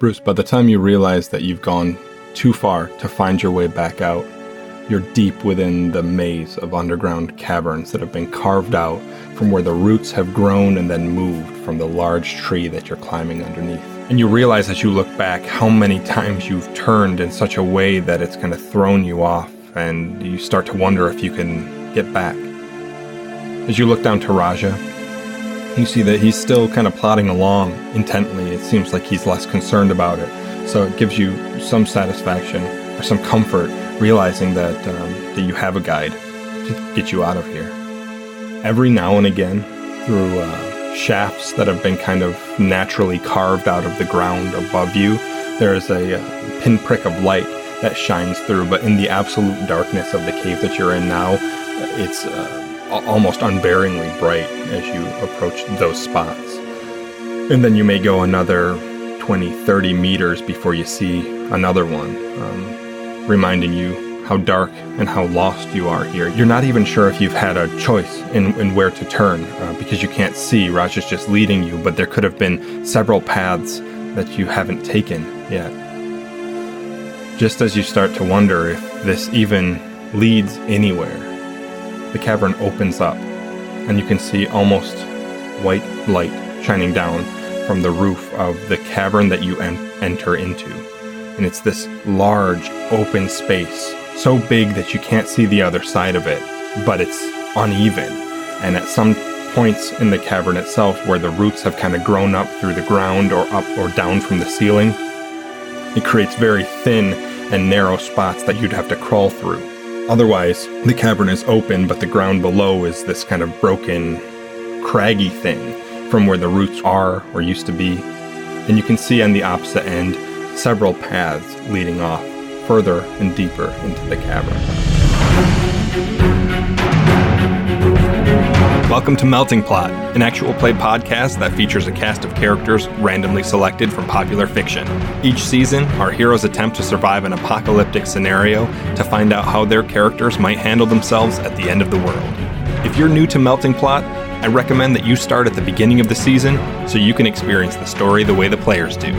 Bruce, by the time you realize that you've gone too far to find your way back out, you're deep within the maze of underground caverns that have been carved out from where the roots have grown and then moved from the large tree that you're climbing underneath. And you realize as you look back how many times you've turned in such a way that it's kind of thrown you off, and you start to wonder if you can get back. As you look down to Rajah, you see that he's still kind of plodding along intently. It seems like he's less concerned about it. So it gives you some satisfaction or some comfort realizing that you have a guide to get you out of here. Every now and again, through shafts that have been kind of naturally carved out of the ground above you, there is a pinprick of light that shines through. But in the absolute darkness of the cave that you're in now, it's almost unbearingly bright as you approach those spots. And then you may go another 20, 30 meters before you see another one, reminding you how dark and how lost you are here. You're not even sure if you've had a choice in where to turn, because you can't see. Rajah's just leading you, but there could have been several paths that you haven't taken yet. Just as you start to wonder if this even leads anywhere, the cavern opens up, and you can see almost white light shining down from the roof of the cavern that you enter into. And it's this large, open space, so big that you can't see the other side of it, but it's uneven. And at some points in the cavern itself, where the roots have kind of grown up through the ground or up or down from the ceiling, it creates very thin and narrow spots that you'd have to crawl through. Otherwise, the cavern is open, but the ground below is this kind of broken, craggy thing from where the roots are or used to be. And you can see on the opposite end several paths leading off further and deeper into the cavern. Welcome to Melting Plot, an actual play podcast that features a cast of characters randomly selected from popular fiction. Each season, our heroes attempt to survive an apocalyptic scenario to find out how their characters might handle themselves at the end of the world. If you're new to Melting Plot, I recommend that you start at the beginning of the season so you can experience the story the way the players do.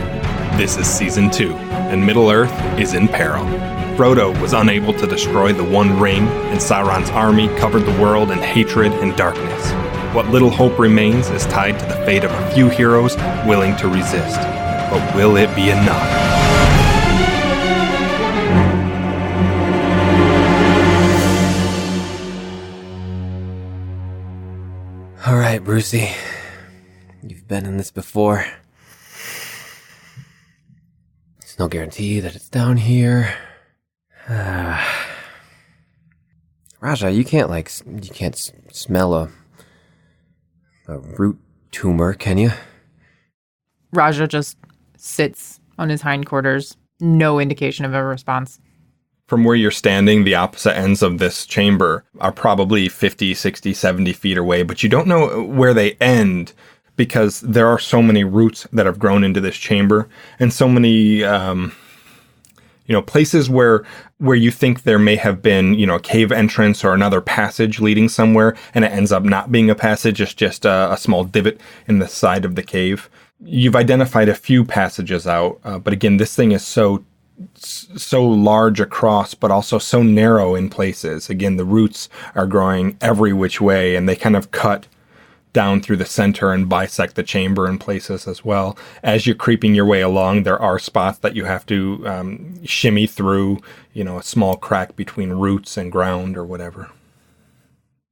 This is Season 2, and Middle-earth is in peril. Frodo was unable to destroy the One Ring, and Sauron's army covered the world in hatred and darkness. What little hope remains is tied to the fate of a few heroes willing to resist. But will it be enough? All right, Brucey. You've been in this before. There's no guarantee that it's down here. Rajah, you can't smell a root tumor, can you? Rajah just sits on his hindquarters. No indication of a response. From where you're standing, the opposite ends of this chamber are probably 50, 60, 70 feet away, but you don't know where they end because there are so many roots that have grown into this chamber and so many, places where you think there may have been, a cave entrance or another passage leading somewhere, and it ends up not being a passage, it's just a small divot in the side of the cave. You've identified a few passages out, but again, this thing is so large across, but also so narrow in places. Again, the roots are growing every which way, and they kind of cut down through the center and bisect the chamber in places as well. As you're creeping your way along, there are spots that you have to shimmy through, a small crack between roots and ground or whatever.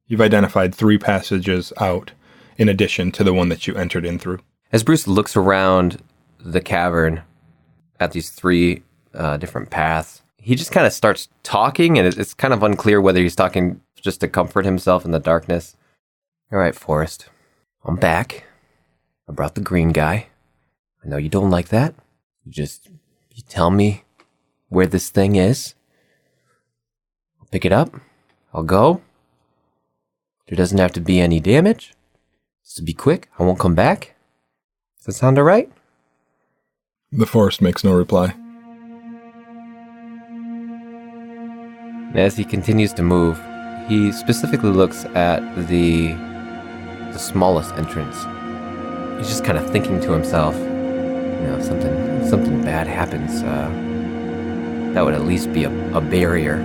You've identified 3 passages out in addition to the one that you entered in through. As Bruce looks around the cavern at these 3 different paths, he just kind of starts talking, and it's kind of unclear whether he's talking just to comfort himself in the darkness. All right, Forrest, I'm back. I brought the green guy. I know you don't like that. You tell me where this thing is. I'll pick it up. I'll go. There doesn't have to be any damage. Just to be quick, I won't come back. Does that sound all right? The Forest makes no reply. As he continues to move, he specifically looks at the smallest entrance. He's just kind of thinking to himself, if something bad happens, that would at least be a barrier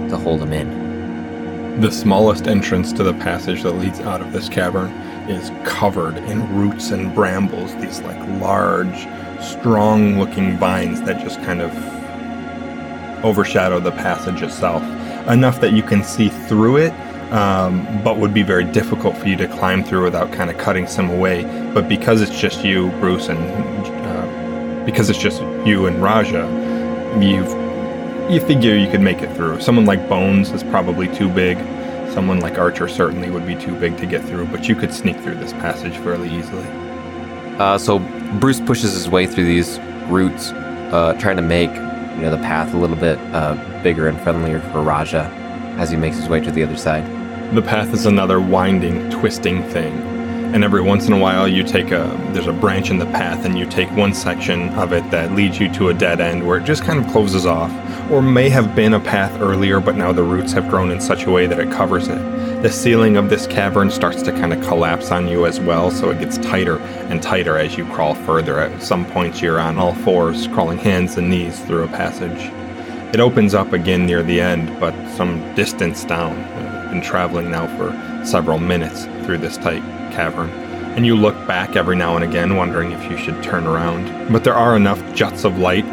to hold him in. The smallest entrance to the passage that leads out of this cavern is covered in roots and brambles, these like large, strong-looking vines that just kind of overshadow the passage itself, enough that you can see through it, but would be very difficult for you to climb through without kind of cutting some away. But because it's just you, Bruce, and because it's just you and Rajah, you figure you could make it through. Someone like Bones is probably too big. Someone like Archer certainly would be too big to get through, but you could sneak through this passage fairly easily. So Bruce pushes his way through these roots, trying to make the path a little bit bigger and friendlier for Rajah as he makes his way to the other side. The path is another winding, twisting thing. And every once in a while there's a branch in the path and you take one section of it that leads you to a dead end where it just kind of closes off, or may have been a path earlier, but now the roots have grown in such a way that it covers it. The ceiling of this cavern starts to kind of collapse on you as well, so it gets tighter and tighter as you crawl further. At some points you're on all fours, crawling hands and knees through a passage. It opens up again near the end, but some distance down. I've been traveling now for several minutes through this tight cavern, and you look back every now and again wondering if you should turn around. But there are enough juts of light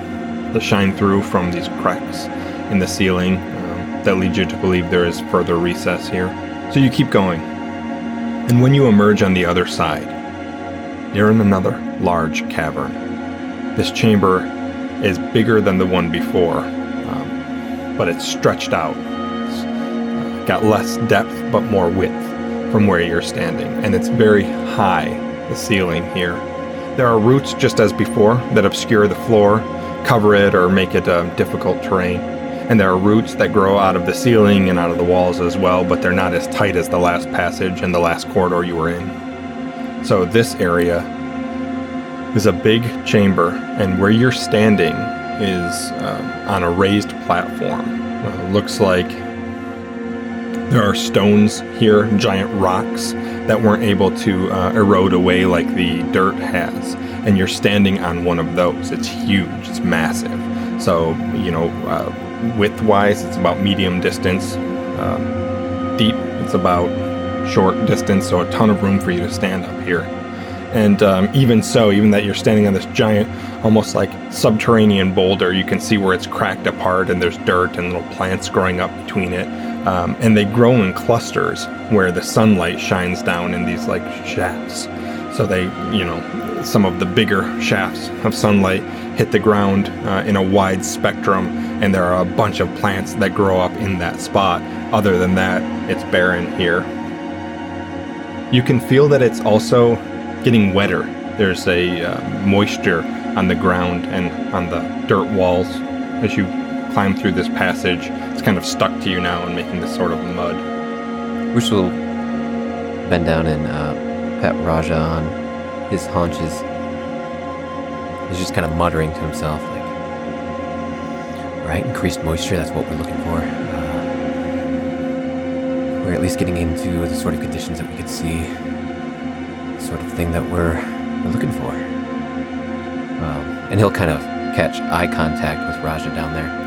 that shine through from these cracks in the ceiling that lead you to believe there is further recess here. So you keep going, and when you emerge on the other side, you're in another large cavern. This chamber is bigger than the one before, but it's stretched out. It's got less depth but more width from where you're standing, and it's very high, the ceiling here. There are roots, just as before, that obscure the floor, cover it, or make it difficult terrain. And there are roots that grow out of the ceiling and out of the walls as well, but they're not as tight as the last passage and the last corridor you were in. So this area is a big chamber, and where you're standing is on a raised platform. Looks like there are stones here, giant rocks that weren't able to erode away like the dirt has. And you're standing on one of those. It's huge, it's massive. So, width-wise, it's about medium distance. Deep, it's about short distance, so a ton of room for you to stand up here. And even that you're standing on this giant, almost like subterranean boulder, you can see where it's cracked apart and there's dirt and little plants growing up between it. And they grow in clusters where the sunlight shines down in these like shafts. So they, some of the bigger shafts of sunlight hit the ground in a wide spectrum, and there are a bunch of plants that grow up in that spot. Other than that, it's barren here. You can feel that it's also getting wetter. There's a moisture on the ground and on the dirt walls as you climb through this passage. It's kind of stuck to you now and making this sort of mud. Bruce will bend down and pat Rajah on his haunches. He's just kind of muttering to himself, like, right, increased moisture, that's what we're looking for. We're at least getting into the sort of conditions that we could see, the sort of thing that we're looking for. And he'll kind of catch eye contact with Rajah down there.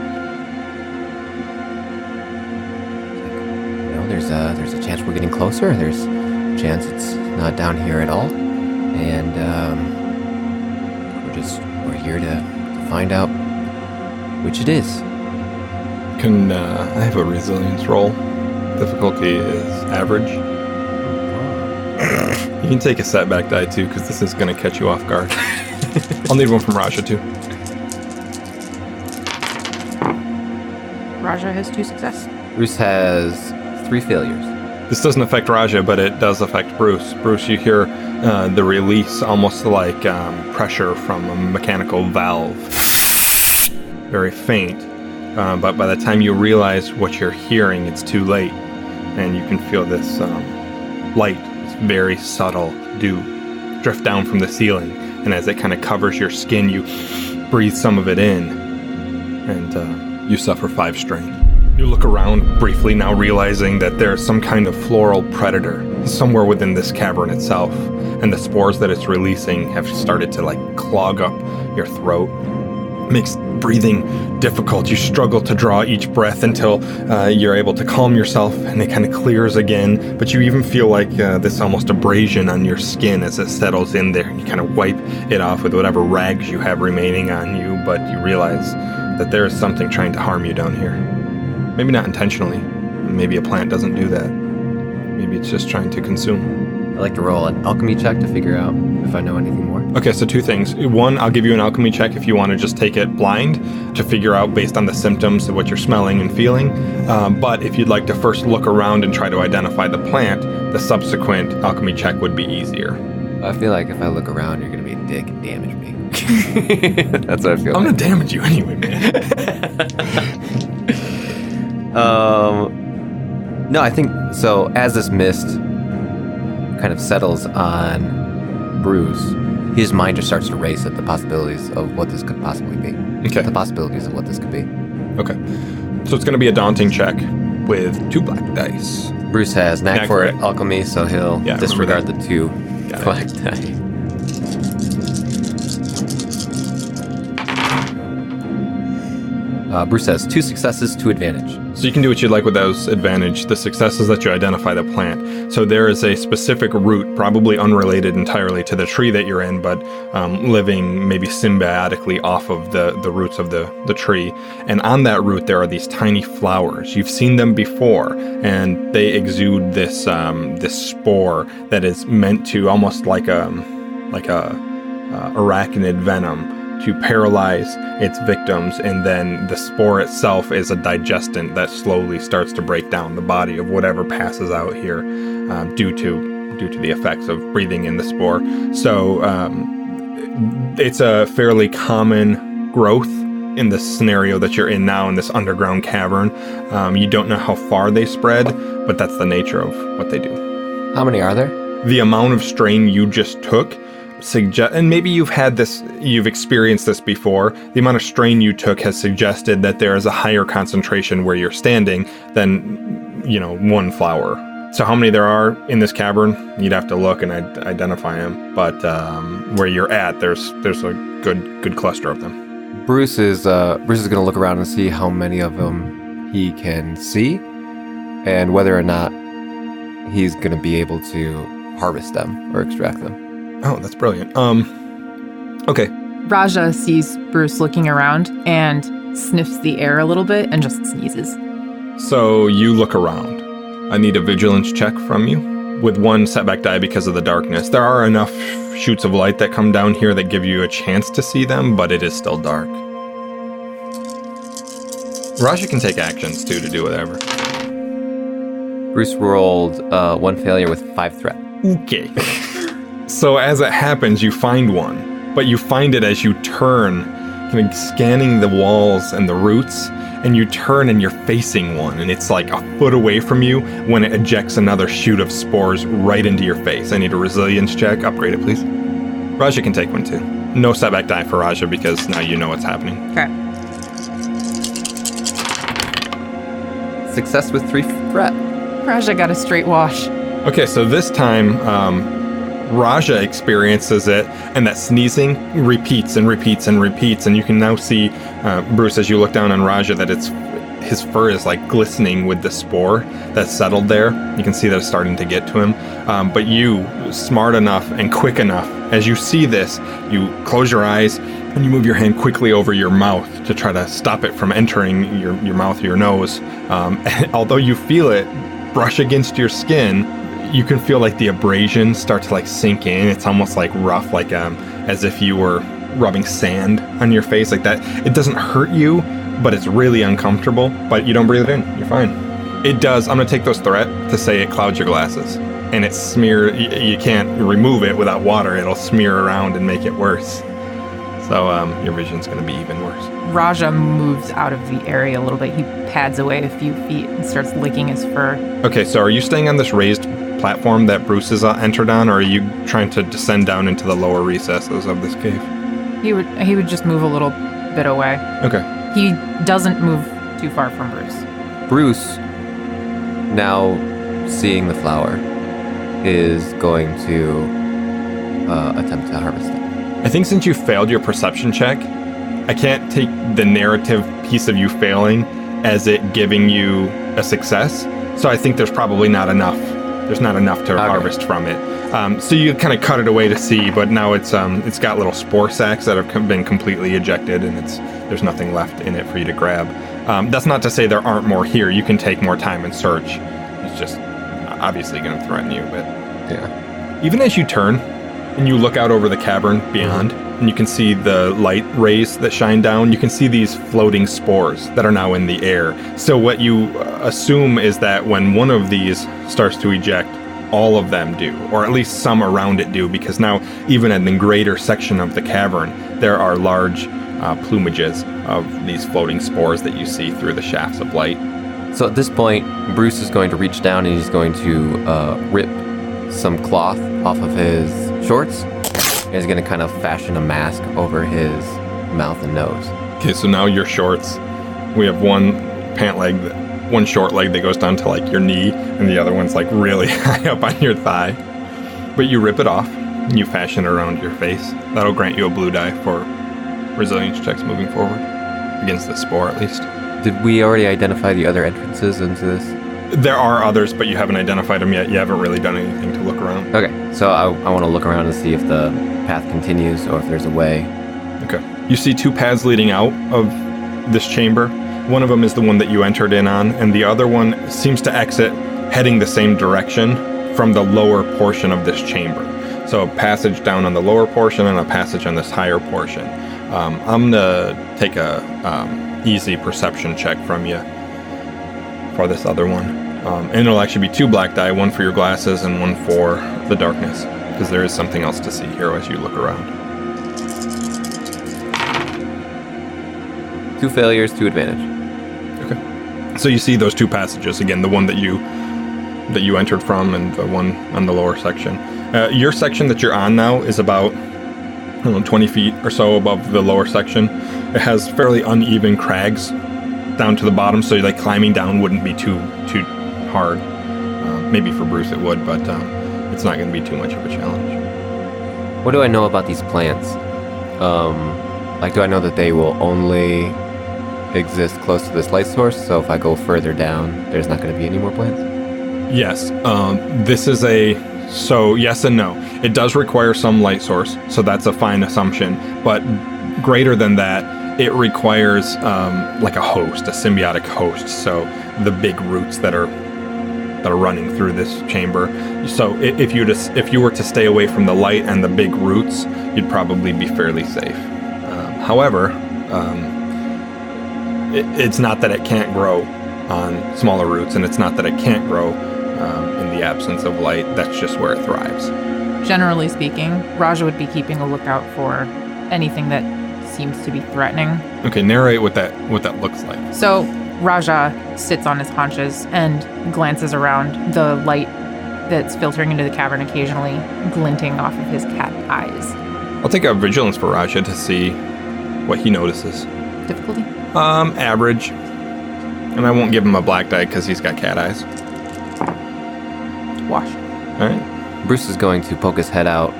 There's a chance we're getting closer. There's a chance it's not down here at all. And we're here to find out which it is. Can I have a resilience roll? Difficulty is average. You can take a setback die too, because this is going to catch you off guard. I'll need one from Rajah too. Rajah has 2 success. Bruce has 3 failures. This doesn't affect Rajah, but it does affect Bruce. Bruce, you hear the release almost like pressure from a mechanical valve. Very faint, but by the time you realize what you're hearing, it's too late. And you can feel this light, this very subtle dew, drift down from the ceiling. And as it kind of covers your skin, you breathe some of it in, and you suffer 5 strain. You look around briefly, now realizing that there's some kind of floral predator somewhere within this cavern itself. and the spores that it's releasing have started to like clog up your throat. Makes breathing difficult. You struggle to draw each breath until you're able to calm yourself and it kind of clears again. But you even feel like this almost abrasion on your skin as it settles in there. You kind of wipe it off with whatever rags you have remaining on you, but you realize that there is something trying to harm you down here. Maybe not intentionally. Maybe a plant doesn't do that. Maybe it's just trying to consume. I'd like to roll an alchemy check to figure out if I know anything more. Okay, so 2 things. 1, I'll give you an alchemy check if you want to just take it blind to figure out based on the symptoms of what you're smelling and feeling. But if you'd like to first look around and try to identify the plant, the subsequent alchemy check would be easier. I feel like if I look around, you're going to be a dick and damage me. That's what I feel I'm like. going to damage you anyway, man. No, I think, so as this mist kind of settles on Bruce, his mind just starts to race at the possibilities of what this could possibly be. Okay. The possibilities of what this could be. Okay. So it's going to be a daunting check with 2 black dice. Bruce has knack Knack for for it, it. alchemy, so he'll Yeah, disregard the remember 2 Got it. black die. Bruce has 2 successes, 2 advantage. So you can do what you'd like with those advantage. The success is that you identify the plant. So there is a specific root, probably unrelated entirely to the tree that you're in, but living maybe symbiotically off of the roots of the tree. And on that root, there are these tiny flowers. You've seen them before, and they exude this this spore that is meant to almost like a arachnid venom to paralyze its victims, and then the spore itself is a digestant that slowly starts to break down the body of whatever passes out here due to the effects of breathing in the spore. So it's a fairly common growth in the scenario that you're in now in this underground cavern. You don't know how far they spread, but that's the nature of what they do. How many are there? The amount of strain you just took and maybe you've experienced this before, the amount of strain you took has suggested that there is a higher concentration where you're standing than, 1 flower. So how many there are in this cavern, you'd have to look and identify them. But where you're at, there's a good cluster of them. Bruce is going to look around and see how many of them he can see, and whether or not he's going to be able to harvest them or extract them. Oh, that's brilliant. Okay. Rajah sees Bruce looking around and sniffs the air a little bit and just sneezes. So you look around. I need a vigilance check from you with 1 setback die because of the darkness. There are enough shoots of light that come down here that give you a chance to see them, but it is still dark. Rajah can take actions too to do whatever. Bruce rolled 1 failure with 5 threat. Okay. So as it happens, you find one, but you find it as you turn, kind of scanning the walls and the roots, and you turn and you're facing one, and it's like a foot away from you when it ejects another shoot of spores right into your face. I need a resilience check. Upgrade it, please. Rajah can take one too. No setback die for Rajah because now you know what's happening. Okay. Success with 3 threat. Rajah got a straight wash. Okay, so this time, Rajah experiences it, and that sneezing repeats and repeats and repeats, and you can now see, Bruce, as you look down on Rajah, that his fur is like glistening with the spore that's settled there. You can see that it's starting to get to him. But you, smart enough and quick enough, as you see this, you close your eyes and you move your hand quickly over your mouth to try to stop it from entering your mouth or your nose. Although you feel it brush against your skin, you can feel like the abrasion start to like sink in. It's almost like rough, like as if you were rubbing sand on your face like that. It doesn't hurt you, but it's really uncomfortable. But you don't breathe it in. You're fine. It does. I'm gonna take those threat to say it clouds your glasses, and it smear. You can't remove it without water. It'll smear around and make it worse. So your vision's gonna be even worse. Rajah moves out of the area a little bit. He pads away a few feet and starts licking his fur. Okay, so are you staying on this raised platform that Bruce has entered on, or are you trying to descend down into the lower recesses of this cave? He would just move a little bit away. Okay. He doesn't move too far from Bruce. Bruce, now seeing the flower, is going to attempt to harvest it. I think since you failed your perception check, I can't take the narrative piece of you failing as it giving you a success. So I think there's probably not enough. There's not enough to harvest from it. So you kind of cut it away to see, but now it's got little spore sacs that have been completely ejected, and there's nothing left in it for you to grab. That's not to say there aren't more here. You can take more time and search. It's just obviously going to threaten you. But Yeah. even as you turn and you look out over the cavern beyond, and you can see the light rays that shine down, you can see these floating spores that are now in the air. So what you assume is that when one of these starts to eject, all of them do, or at least some around it do, because now even in the greater section of the cavern, there are large plumages of these floating spores that you see through the shafts of light. So at this point, Bruce is going to reach down and he's going to rip some cloth off of his shorts. And he's going to kind of fashion a mask over his mouth and nose. Okay, so now your shorts, we have one short leg that goes down to like your knee, and the other one's like really high up on your thigh. But you rip it off, and you fashion it around your face. That'll grant you a blue die for resilience checks moving forward, against the spore at least. Did we already identify the other entrances into this? There are others, but you haven't identified them yet. You haven't really done anything to look around. Okay, so I want to look around and see if the path continues or if there's a way. Okay. You see two paths leading out of this chamber. One of them is the one that you entered in on, and the other one seems to exit heading the same direction from the lower portion of this chamber. So a passage down on the lower portion and a passage on this higher portion. I'm going to take a easy perception check from you for this other one. And it'll actually be 2 black die, one for your glasses and one for the darkness, because there is something else to see here as you look around. 2 failures, 2 advantage. Okay. So you see those 2 passages, again, the one that you entered from and the one on the lower section. Your section that you're on now is about 20 feet or so above the lower section. It has fairly uneven crags down to the bottom, so like climbing down wouldn't be too hard. Maybe for Bruce it would, but it's not going to be too much of a challenge. What do I know about these plants? Do I know that they will only exist close to this light source, so if I go further down, there's not going to be any more plants? Yes. This is so yes and no. It does require some light source, so that's a fine assumption, but greater than that, it requires like a host, a symbiotic host, so the big roots that are running through this chamber. So if you were to stay away from the light and the big roots, you'd probably be fairly safe. However, it's not that it can't grow on smaller roots, and it's not that it can't grow in the absence of light. That's just where it thrives. Generally speaking, Rajah would be keeping a lookout for anything that seems to be threatening. Okay, narrate what that looks like. So Rajah sits on his haunches and glances around, the light that's filtering into the cavern occasionally glinting off of his cat eyes. I'll take a vigilance for Rajah to see what he notices. Difficulty? Average. And I won't give him a black die because he's got cat eyes. Wash. All right. Bruce is going to poke his head out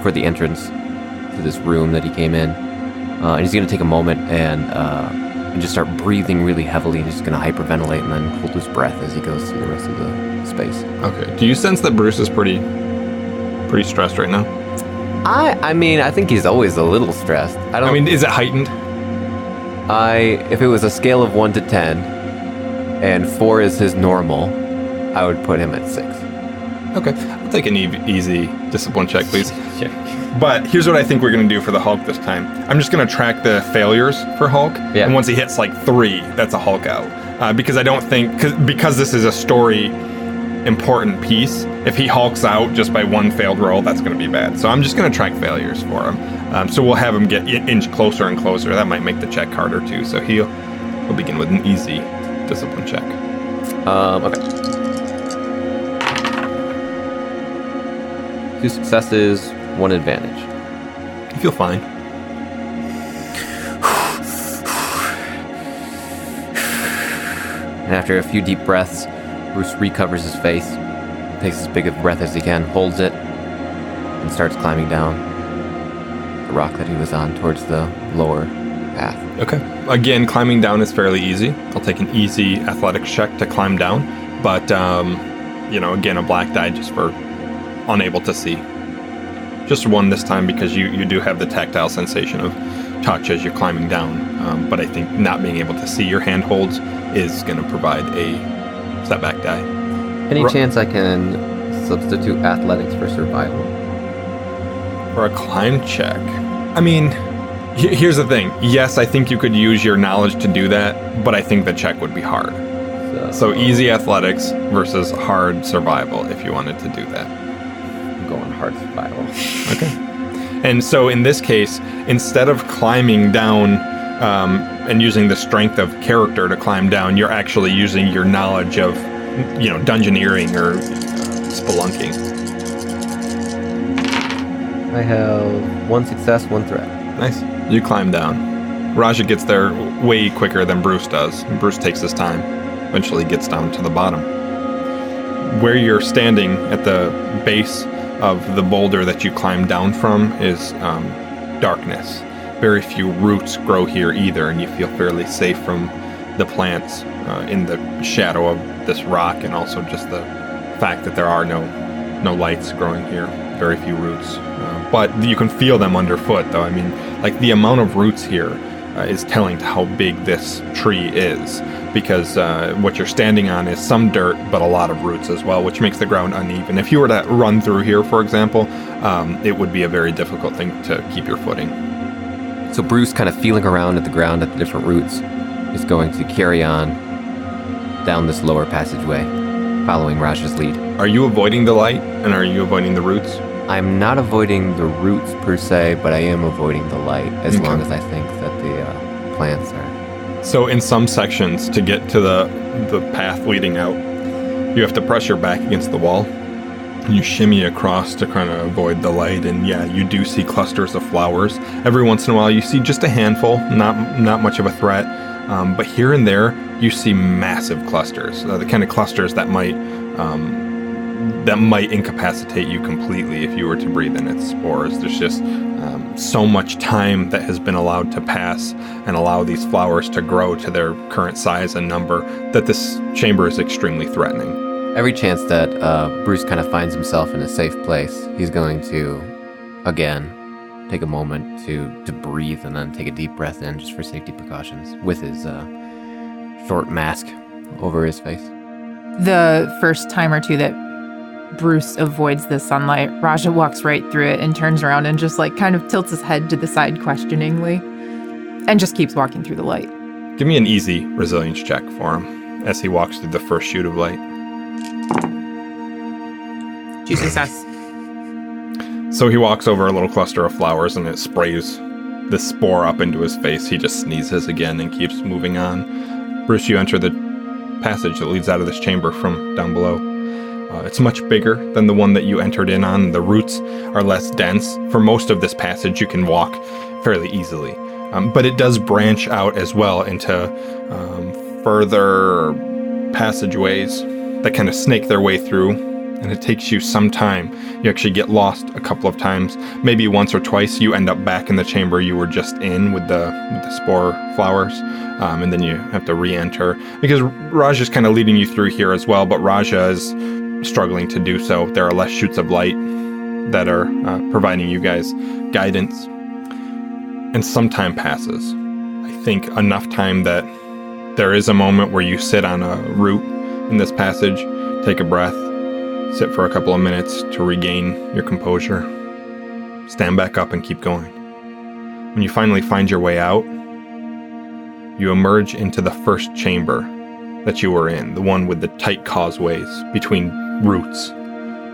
for the entrance to this room that he came in. And he's going to take a moment and just start breathing really heavily. And he's just going to hyperventilate and then hold his breath as he goes through the rest of the space. Okay. Do you sense that Bruce is pretty stressed right now? I mean, I think he's always a little stressed. Is it heightened? If it was a scale of 1 to 10, and 4 is his normal, I would put him at 6. Okay. I'll take an easy discipline check, please. Sure. But here's what I think we're going to do for the Hulk this time. I'm just going to track the failures for Hulk. Yeah. And once he hits like 3, that's a Hulk out. Because I don't think, because this is a story important piece, if he hulks out just by 1 failed roll, that's going to be bad. So I'm just going to track failures for him. So we'll have him get inch closer and closer. That might make the check harder too. So he'll begin with an easy discipline check. Okay. 2 successes, 1 advantage. You feel fine. And after a few deep breaths, Bruce recovers his face, takes as big a breath as he can, holds it, and starts climbing down the rock that he was on towards the lower path. Okay. Again, climbing down is fairly easy. I'll take an easy athletics check to climb down. But, again, a black die just for unable to see. Just one this time because you do have the tactile sensation of touch as you're climbing down. But I think not being able to see your handholds is going to provide a setback die. Any chance I can substitute athletics for survival? For a climb check? I mean, here's the thing. Yes, I think you could use your knowledge to do that, but I think the check would be hard. So easy athletics versus hard survival if you wanted to do that. I'm going hard survival. Okay. And so in this case, instead of climbing down and using the strength of character to climb down, you're actually using your knowledge of, dungeoneering or spelunking. I have 1 success, 1 threat. Nice. You climb down. Rajah gets there way quicker than Bruce does. Bruce takes his time. Eventually gets down to the bottom. Where you're standing at the base of the boulder that you climb down from is darkness. Very few roots grow here either, and you feel fairly safe from the plants in the shadow of this rock, and also just the fact that there are no lights growing here. Very few roots. But you can feel them underfoot, though. I mean, like, the amount of roots here is telling to how big this tree is, because what you're standing on is some dirt, but a lot of roots as well, which makes the ground uneven. If you were to run through here, for example, it would be a very difficult thing to keep your footing. So Bruce, kind of feeling around at the ground at the different roots, is going to carry on down this lower passageway, following Rajah's lead. Are you avoiding the light, and are you avoiding the roots? I'm not avoiding the roots per se, but I am avoiding the light as long as I think that the plants are. So in some sections, to get to the path leading out, you have to press your back against the wall. You shimmy across to kind of avoid the light, and yeah, you do see clusters of flowers. Every once in a while, you see just a handful, not much of a threat. But here and there, you see massive clusters, the kind of clusters that might incapacitate you completely if you were to breathe in its spores. There's just so much time that has been allowed to pass and allow these flowers to grow to their current size and number that this chamber is extremely threatening. Every chance that Bruce kind of finds himself in a safe place, he's going to, again, take a moment to breathe and then take a deep breath in just for safety precautions with his short mask over his face. The first time or two that Bruce avoids the sunlight, Rajah walks right through it and turns around and just kind of tilts his head to the side questioningly and just keeps walking through the light. Give me an easy resilience check for him as he walks through the first shoot of light. 2 success. So he walks over a little cluster of flowers and it sprays the spore up into his face. He just sneezes again and keeps moving on. Bruce, you enter the passage that leads out of this chamber from down below. It's much bigger than the one that you entered in on. The roots are less dense. For most of this passage, you can walk fairly easily. But it does branch out as well into further passageways that kind of snake their way through. And it takes you some time. You actually get lost a couple of times. Maybe once or twice you end up back in the chamber you were just in with the spore flowers. And then you have to re-enter. Because Rajah's kind of leading you through here as well, but Rajah is struggling to do so. There are less shoots of light that are providing you guys guidance. And some time passes. I think enough time that there is a moment where you sit on a root in this passage, take a breath, sit for a couple of minutes to regain your composure, stand back up and keep going. When you finally find your way out, you emerge into the first chamber that you were in, the one with the tight causeways between roots.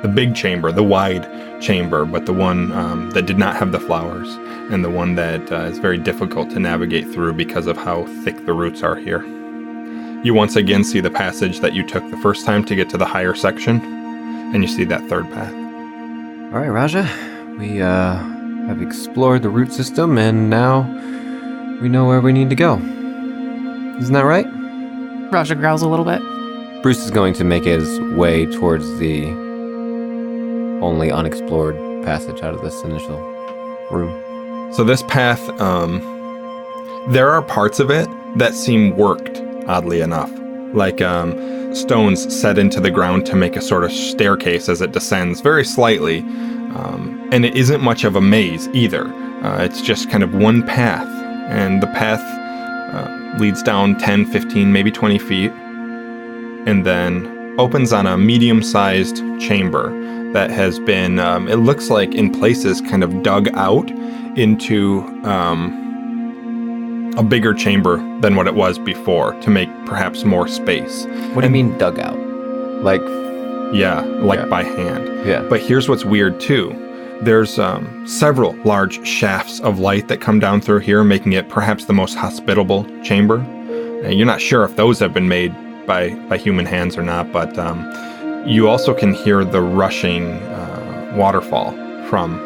The big chamber, the wide chamber, but the one that did not have the flowers, and the one that is very difficult to navigate through because of how thick the roots are here. You once again see the passage that you took the first time to get to the higher section, and you see that third path. All right, Rajah, we have explored the root system, and now we know where we need to go. Isn't that right? Rajah growls a little bit. Bruce is going to make his way towards the only unexplored passage out of this initial room? So this path, there are parts of it that seem worked, oddly enough. Like stones set into the ground to make a sort of staircase as it descends very slightly. And it isn't much of a maze either. It's just kind of one path. And the path leads down 10, 15, maybe 20 feet. And then opens on a medium-sized chamber that has been, it looks like in places kind of dug out into a bigger chamber than what it was before to make perhaps more space. What do you mean dug out? Like... Yeah, by hand. Yeah. But here's what's weird too. There's several large shafts of light that come down through here, making it perhaps the most hospitable chamber. And you're not sure if those have been made by human hands or not, but you also can hear the rushing waterfall from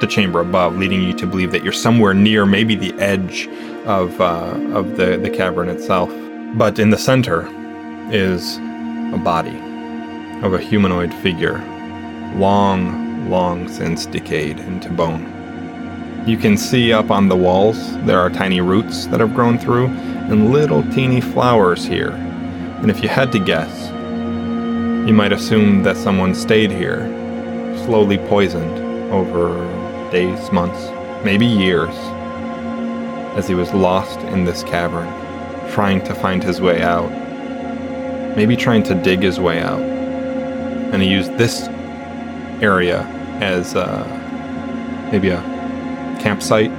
the chamber above, leading you to believe that you're somewhere near maybe the edge of the cavern itself. But in the center is a body of a humanoid figure, long since decayed into bone. You can see up on the walls there are tiny roots that have grown through and little teeny flowers here. And if you had to guess, you might assume that someone stayed here, slowly poisoned over days, months, maybe years, as he was lost in this cavern, trying to find his way out, maybe trying to dig his way out. And he used this area as maybe a campsite.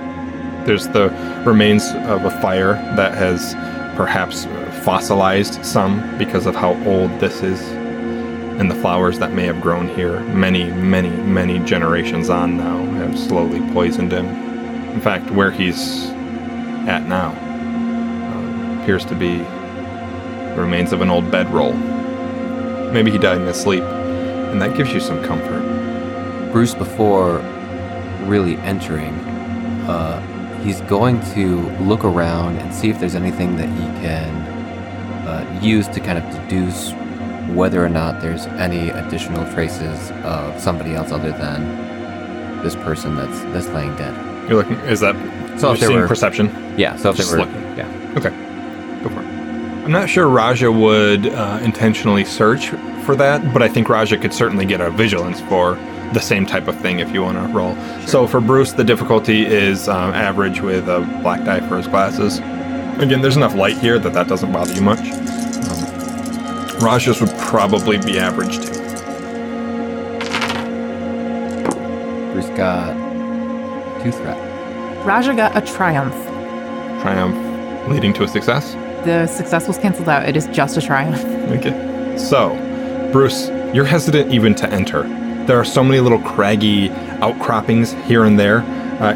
There's the remains of a fire that has perhaps fossilized some because of how old this is, and the flowers that may have grown here many generations on now have slowly poisoned him. In fact, where he's at now appears to be the remains of an old bedroll. Maybe he died in his sleep, and that gives you some comfort. Bruce, before really entering, he's going to look around and see if there's anything that he can use to kind of deduce whether or not there's any additional traces of somebody else other than this person that's laying dead. You're looking, is that, so you're seeing perception? Yeah, so if Just they were, looking. yeah. Okay, go for it. I'm not sure Rajah would intentionally search for that, but I think Rajah could certainly get a vigilance for the same type of thing if you want to roll. Sure. So for Bruce, the difficulty is average with a black die for his glasses. Again, there's enough light here that doesn't bother you much. Rajah's would probably be average too. Bruce got 2 threat. Rajah got a triumph. Triumph leading to a success? The success was canceled out. It is just a triumph. Okay. So, Bruce, you're hesitant even to enter. There are so many little craggy outcroppings here and there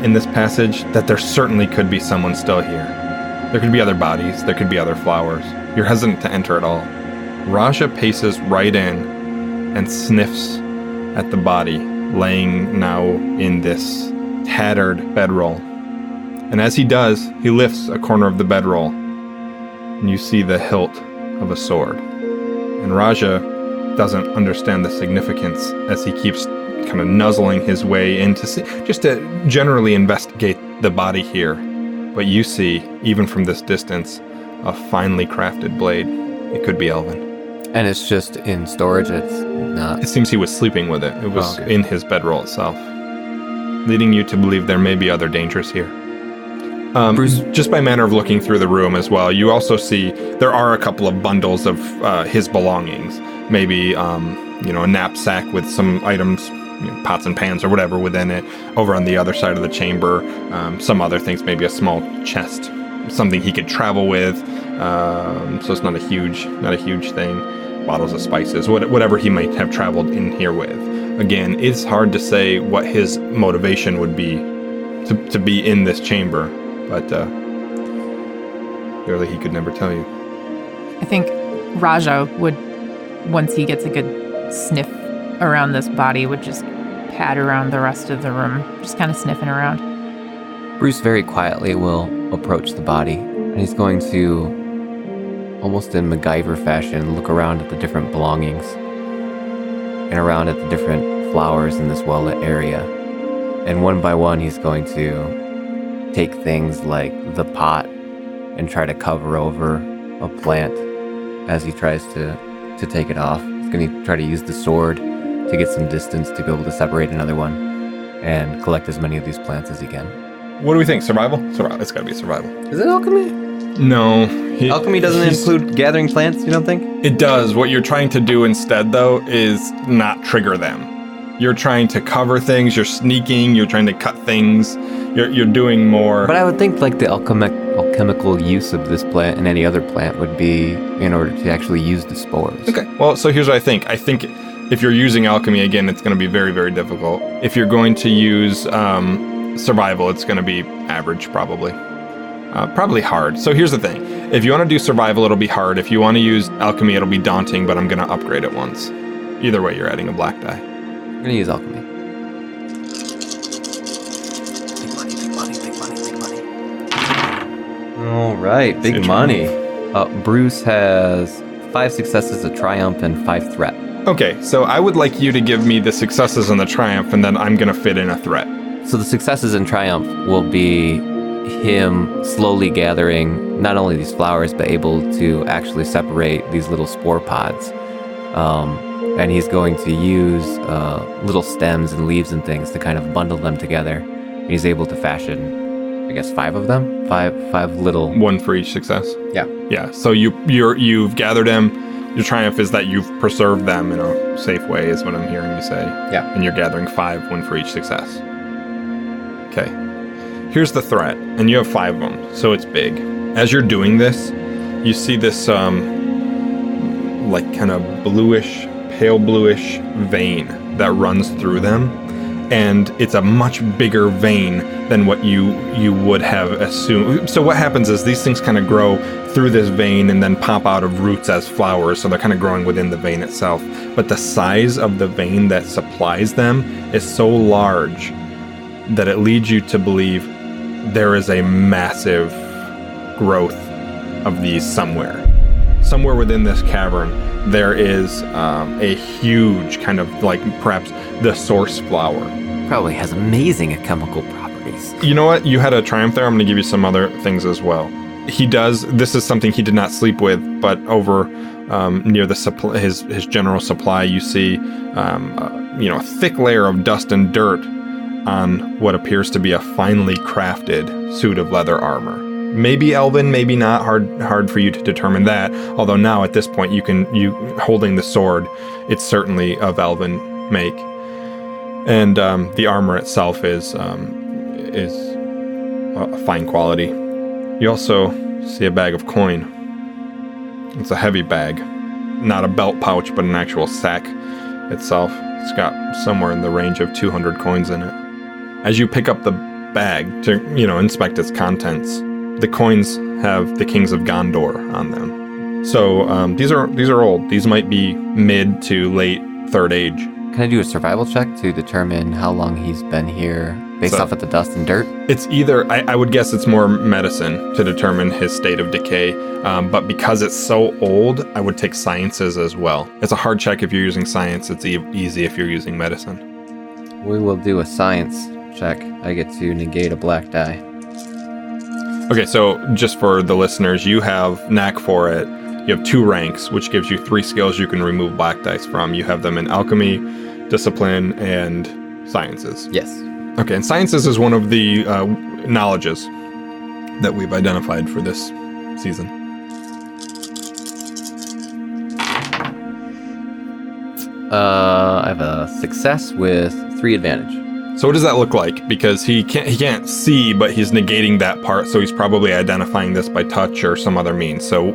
in this passage that there certainly could be someone still here. There could be other bodies. There could be other flowers. You're hesitant to enter at all. Rajah paces right in and sniffs at the body laying now in this tattered bedroll. And as he does, he lifts a corner of the bedroll, and you see the hilt of a sword. And Rajah doesn't understand the significance as he keeps kind of nuzzling his way in to see, just to generally investigate the body here. But you see, even from this distance, a finely crafted blade. It could be elven. And it's just in storage, it's not... It seems he was sleeping with it. It was okay. in his bedroll itself, leading you to believe there may be other dangers here. Bruce, just by manner of looking through the room as well, you also see there are a couple of bundles of his belongings. Maybe, a knapsack with some items, pots and pans or whatever within it. Over on the other side of the chamber, some other things, maybe a small chest, something he could travel with. So it's not a huge thing. Bottles of spices, whatever he might have traveled in here with. Again, it's hard to say what his motivation would be to be in this chamber, but clearly he could never tell you. I think Rajah would, once he gets a good sniff around this body, would just pad around the rest of the room, just kind of sniffing around. Bruce very quietly will approach the body, and he's going to, almost in MacGyver fashion, look around at the different belongings and around at the different flowers in this well-lit area. And one by one, he's going to take things like the pot and try to cover over a plant as he tries to take it off. He's going to try to use the sword to get some distance to be able to separate another one and collect as many of these plants as he can. What do we think? Survival? Survival. It's got to be survival. Is it alchemy? No. Alchemy doesn't include gathering plants, you don't think? It does. What you're trying to do instead, though, is not trigger them. You're trying to cover things, you're sneaking, you're trying to cut things, you're doing more. But I would think like the alchemical use of this plant and any other plant would be in order to actually use the spores. Okay, well, so here's what I think. I think if you're using alchemy, again, it's going to be very, very difficult. If you're going to use survival, it's going to be average, probably. Probably hard. So here's the thing. If you want to do survival, it'll be hard. If you want to use alchemy, it'll be daunting, but I'm going to upgrade it once. Either way, you're adding a black die. I'm going to use alchemy. Big money. All right, big money. Bruce has 5 successes, a triumph, and 5 threat. Okay, so I would like you to give me the successes and the triumph, and then I'm going to fit in a threat. So the successes and triumph will be him slowly gathering not only these flowers, but able to actually separate these little spore pods. And he's going to use little stems and leaves and things to kind of bundle them together. And he's able to fashion, I guess, 5 of them? Five little... 1 for each success? Yeah. Yeah, so you've gathered them. Your triumph is that you've preserved them in a safe way, is what I'm hearing you say. Yeah. And you're gathering 5, 1 for each success. Okay. Here's the threat, and you have 5 of them, so it's big. As you're doing this, you see this, like, kind of bluish, pale bluish vein that runs through them, and it's a much bigger vein than what you would have assumed. So what happens is these things kind of grow through this vein and then pop out of roots as flowers, so they're kind of growing within the vein itself. But the size of the vein that supplies them is so large that it leads you to believe there is a massive growth of these somewhere. Somewhere within this cavern, there is a huge kind of like perhaps the source flower. Probably has amazing chemical properties. You know what? You had a triumph there. I'm going to give you some other things as well. He does. This is something he did not sleep with, but over near the his general supply, you see a thick layer of dust and dirt on what appears to be a finely crafted suit of leather armor. Maybe elven, maybe not. Hard for you to determine that. Although now at this point, you holding the sword, it's certainly of elven make, and the armor itself is a fine quality. You also see a bag of coin. It's a heavy bag, not a belt pouch, but an actual sack itself. It's got somewhere in the range of 200 coins in it. As you pick up the bag to inspect its contents, the coins have the Kings of Gondor on them. So these are old. These might be mid to late 3rd age. Can I do a survival check to determine how long he's been here based off of the dust and dirt? It's either, I would guess it's more medicine to determine his state of decay, but because it's so old, I would take sciences as well. It's a hard check if you're using science. It's easy if you're using medicine. We will do a science check. I get to negate a black die. Okay, so just for the listeners, you have knack for it. You have 2 ranks, which gives you 3 skills you can remove black dice from. You have them in alchemy, discipline, and sciences. Yes. Okay, and sciences is one of the knowledges that we've identified for this season. I have a success with 3 advantage. So what does that look like? Because he can't see, but he's negating that part, so he's probably identifying this by touch or some other means. So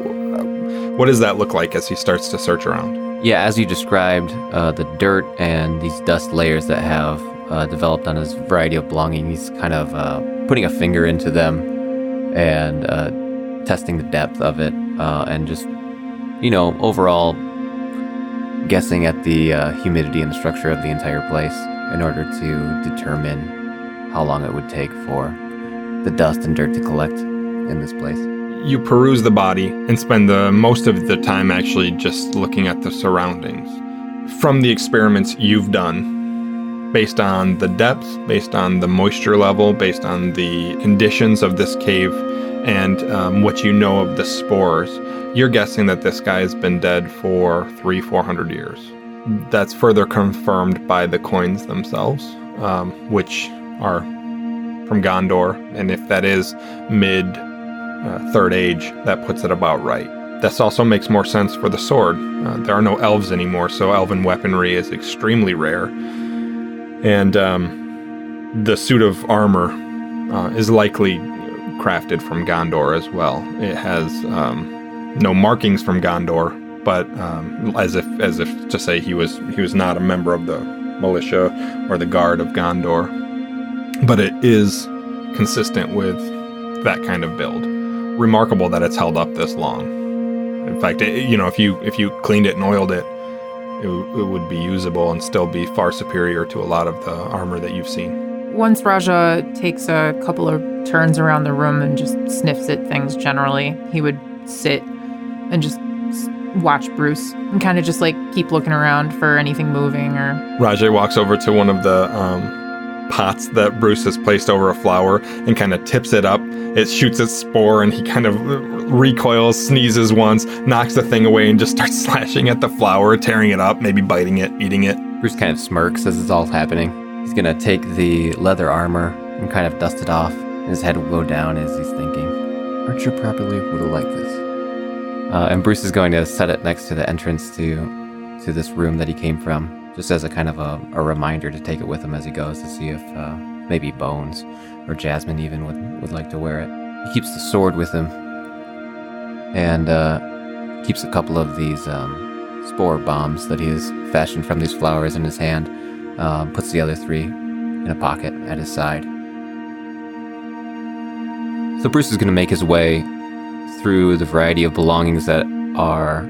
what does that look like as he starts to search around? Yeah, as you described, the dirt and these dust layers that have developed on his variety of belongings, he's kind of putting a finger into them and testing the depth of it, and just, overall guessing at the humidity and the structure of the entire place in order to determine how long it would take for the dust and dirt to collect in this place. You peruse the body and spend the most of the time actually just looking at the surroundings. From the experiments you've done, Based on the depth, based on the moisture level, based on the conditions of this cave, and what you know of the spores, you're guessing that this guy has been dead for 300-400 years. That's further confirmed by the coins themselves, which are from Gondor, and if that is mid Third Age, that puts it about right. This also makes more sense for the sword. There are no elves anymore, so elven weaponry is extremely rare. And the suit of armor is likely crafted from Gondor as well. It has no markings from Gondor, but as if to say he was not a member of the militia or the guard of Gondor. But it is consistent with that kind of build. Remarkable that it's held up this long. In fact, if you cleaned it and oiled it, it would be usable and still be far superior to a lot of the armor that you've seen. Once Rajah takes a couple of turns around the room and just sniffs at things generally, he would sit and just watch Bruce and kind of just like keep looking around for anything moving. Or Rajah walks over to one of the pots that Bruce has placed over a flower and kind of tips it up. It shoots its spore and he kind of recoils, sneezes once, knocks the thing away and just starts slashing at the flower, tearing it up, maybe biting it, eating it. Bruce kind of smirks as it's all happening. He's going to take the leather armor and kind of dust it off. His head will go down as he's thinking, Archer probably would have liked this. And Bruce is going to set it next to the entrance to this room that he came from, just as a kind of a reminder to take it with him as he goes to see if maybe Bones or Jasmine even would like to wear it. He keeps the sword with him and keeps a couple of these spore bombs that he has fashioned from these flowers in his hand, puts the other 3 in a pocket at his side. So Bruce is going to make his way through the variety of belongings that are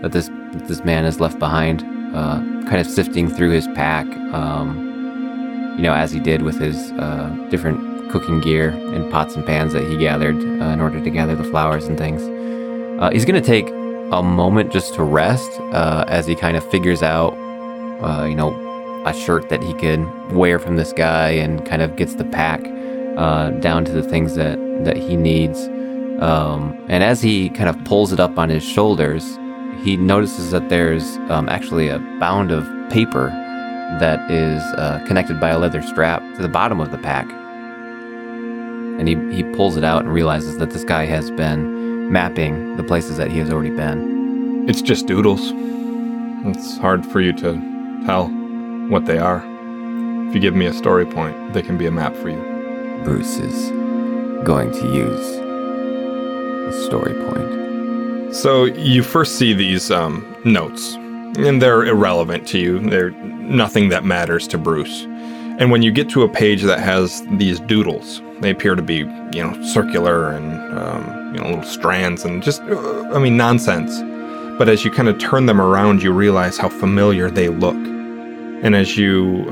that this man has left behind, kind of sifting through his pack, as he did with his different cooking gear and pots and pans that he gathered in order to gather the flowers and things. He's going to take a moment just to rest as he kind of figures out, a shirt that he could wear from this guy and kind of gets the pack down to the things that he needs. And as he kind of pulls it up on his shoulders, he notices that there's actually a bound of paper that is connected by a leather strap to the bottom of the pack. And he pulls it out and realizes that this guy has been mapping the places that he has already been. It's just doodles. It's hard for you to tell what they are. If you give me a story point, they can be a map for you. Bruce is going to use a story point. So you first see these notes, and they're irrelevant to you. They're nothing that matters to Bruce. And when you get to a page that has these doodles, they appear to be, circular and, little strands and just, nonsense. But as you kind of turn them around, you realize how familiar they look. And as you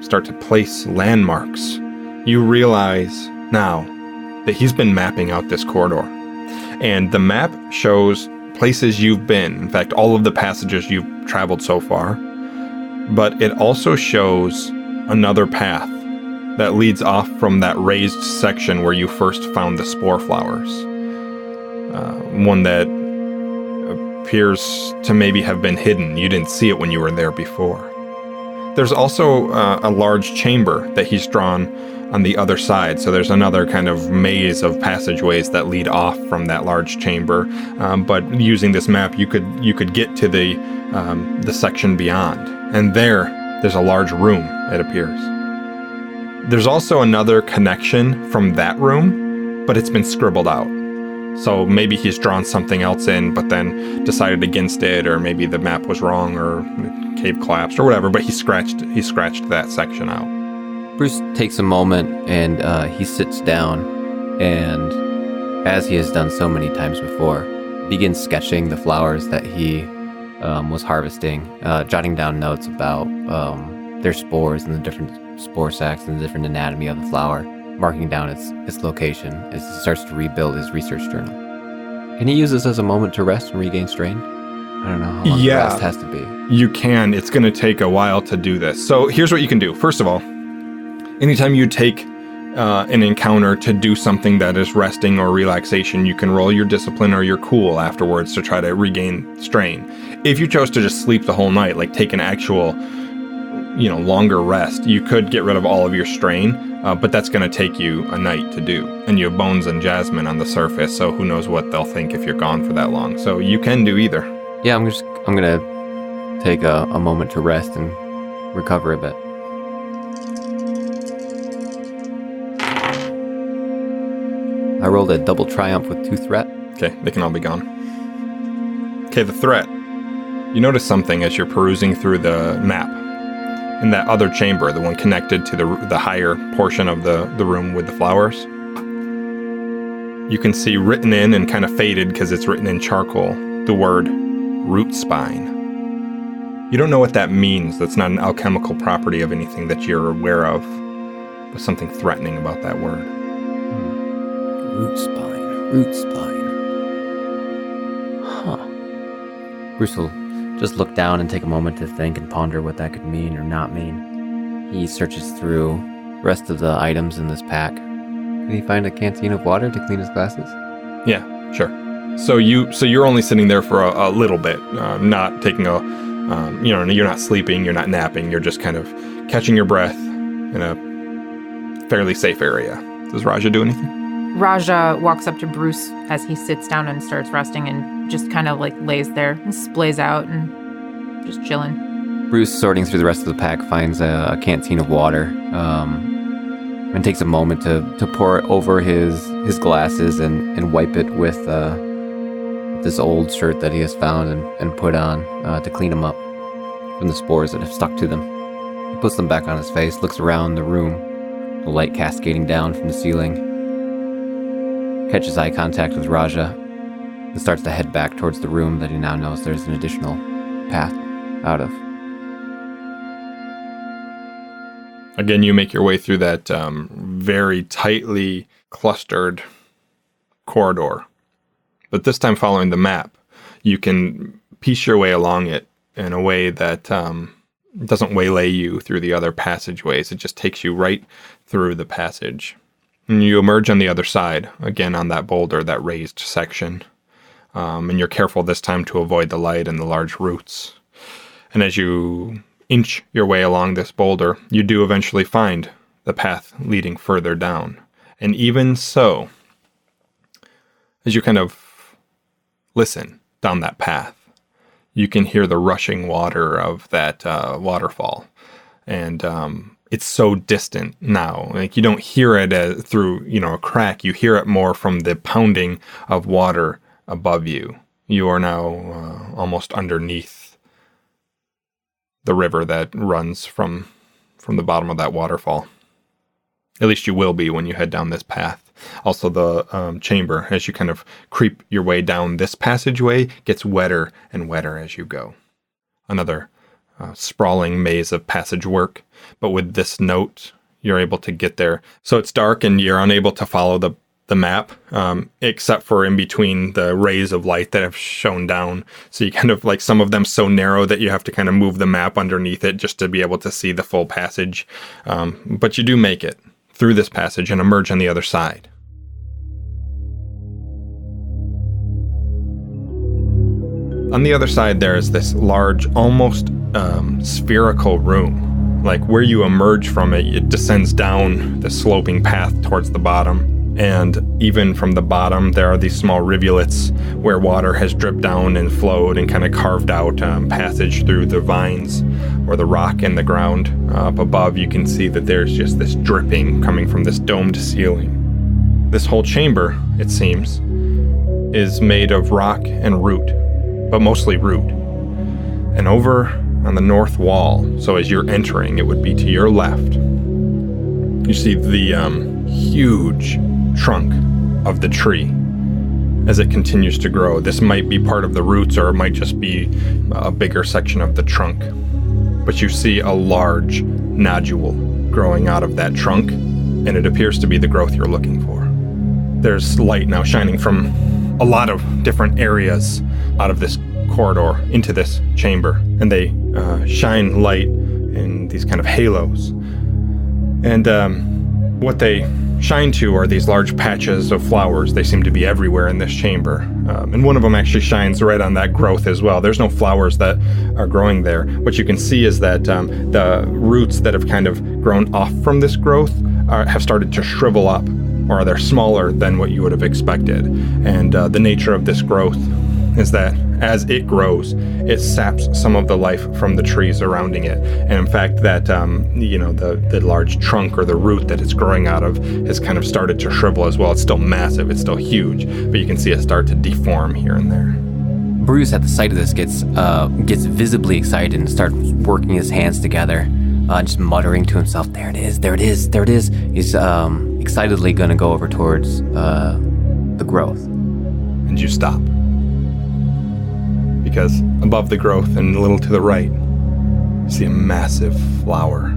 start to place landmarks, you realize now that he's been mapping out this corridor. And the map shows places you've been. In fact, all of the passages you've traveled so far. But it also shows another path that leads off from that raised section where you first found the spore flowers. One that appears to maybe have been hidden. You didn't see it when you were there before. There's also a large chamber that he's drawn on the other side. So there's another kind of maze of passageways that lead off from that large chamber. But using this map, you could get to the section beyond. And there's a large room, it appears. There's also another connection from that room, but it's been scribbled out. So maybe he's drawn something else in, but then decided against it, or maybe the map was wrong, or the cave collapsed, or whatever. But he scratched that section out. Bruce takes a moment and he sits down, and as he has done so many times before, begins sketching the flowers that he was harvesting, jotting down notes about their spores and the different spore sacs and the different anatomy of the flower, marking down its location as he starts to rebuild his research journal. Can he use this as a moment to rest and regain strain? I don't know how long the rest has to be. You can. It's going to take a while to do this. So here's what you can do. First of all, anytime you take an encounter to do something that is resting or relaxation, you can roll your discipline or your cool afterwards to try to regain strain. If you chose to just sleep the whole night, like take an actual, longer rest, you could get rid of all of your strain, but that's going to take you a night to do. And you have Bones and Jasmine on the surface, so who knows what they'll think if you're gone for that long. So you can do either. Yeah, I'm gonna take a moment to rest and recover a bit. I rolled a double triumph with 2 threat. Okay, they can all be gone. Okay, the threat. You notice something as you're perusing through the map. In that other chamber, the one connected to the higher portion of the room with the flowers, you can see written in and kind of faded because it's written in charcoal, the word root spine. You don't know what that means. That's not an alchemical property of anything that you're aware of, but something threatening about that word. Root spine. Huh. Bruce will just look down and take a moment to think and ponder what that could mean or not mean. He searches through the rest of the items in this pack. Can he find a canteen of water to clean his glasses? Yeah, sure. So you're only sitting there for a little bit, not taking you're not sleeping, you're not napping, you're just kind of catching your breath in a fairly safe area. Does Rajah do anything? Rajah walks up to Bruce as he sits down and starts resting and just kind of like lays there and splays out and just chilling. Bruce, sorting through the rest of the pack, finds a canteen of water and takes a moment to pour it over his glasses and wipe it with this old shirt that he has found and put on to clean them up from the spores that have stuck to them. He puts them back on his face, looks around the room, the light cascading down from the ceiling, catches eye contact with Rajah, and starts to head back towards the room that he now knows there's an additional path out of. Again, you make your way through that very tightly clustered corridor. But this time following the map, you can piece your way along it in a way that doesn't waylay you through the other passageways. It just takes you right through the passage. And you emerge on the other side, again on that boulder, that raised section. And you're careful this time to avoid the light and the large roots. And as you inch your way along this boulder, you do eventually find the path leading further down. And even so, as you kind of listen down that path, you can hear the rushing water of that waterfall. And it's so distant now. Like, you don't hear it through, a crack. You hear it more from the pounding of water above you. You are now almost underneath the river that runs from the bottom of that waterfall. At least you will be when you head down this path. Also, the chamber, as you kind of creep your way down this passageway, gets wetter and wetter as you go. Another sprawling maze of passage work, but with this note, you're able to get there. So it's dark and you're unable to follow the map, except for in between the rays of light that have shone down. So you kind of, like, some of them so narrow that you have to kind of move the map underneath it just to be able to see the full passage. But you do make it through this passage and emerge on the other side. On the other side, there is this large, almost spherical room. Like, where you emerge from it, it descends down the sloping path towards the bottom. And even from the bottom, there are these small rivulets where water has dripped down and flowed and kind of carved out passage through the vines or the rock in the ground. Up above, you can see that there's just this dripping coming from this domed ceiling. This whole chamber, it seems, is made of rock and root, but mostly root. And over on the north wall, so as you're entering, it would be to your left, you see the huge trunk of the tree as it continues to grow. This might be part of the roots, or it might just be a bigger section of the trunk. But you see a large nodule growing out of that trunk, and it appears to be the growth you're looking for. There's light now shining from a lot of different areas out of this corridor into this chamber, and they shine light in these kind of halos. And what they shine to are these large patches of flowers. They seem to be everywhere in this chamber. And one of them actually shines right on that growth as well. There's no flowers that are growing there. What you can see is that the roots that have kind of grown off from this growth have started to shrivel up, or they're smaller than what you would have expected. And the nature of this growth is that as it grows, it saps some of the life from the trees surrounding it. And in fact, that, the large trunk or the root that it's growing out of has kind of started to shrivel as well. It's still massive, it's still huge, but you can see it start to deform here and there. Bruce, at the sight of this, gets visibly excited and starts working his hands together, just muttering to himself, there it is, there it is, there it is. He's excitedly going to go over towards the growth. And you stop. Because above the growth and a little to the right, you see a massive flower.